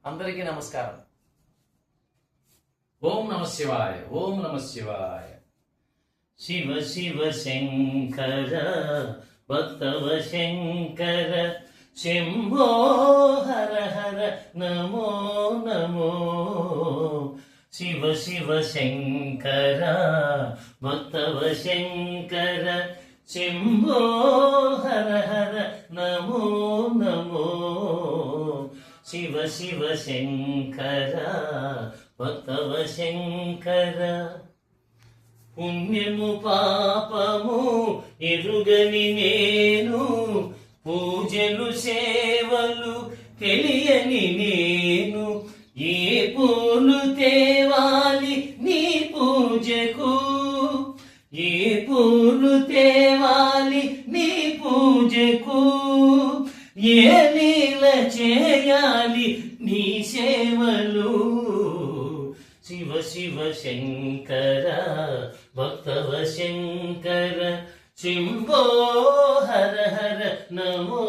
అందరికీ నమస్కారం. ఓం నమ శివాయ. ఓం నమ శివాయ. శివ శివ శంకర భక్తవ శంకర శంభో హర హర నమో నమో. శివ శివ శంకర భక్తవ శంకర శంభో హర హర నమో నమో. శివ శివ శంకర భక్తవ శంకర. పుణ్యము పాపము ఎరుగని నేను, పూజలు సేవలు తెలియని నేను, ఏ పూలు తేవాలి నీ పూజకు, ఏ పూలు తేవాలి నీ పూజకు, ఏ లీల చేయాలి నీ సేవలు. శివ శివ శంకర భక్తవ శంకర శంభో హర హర నమో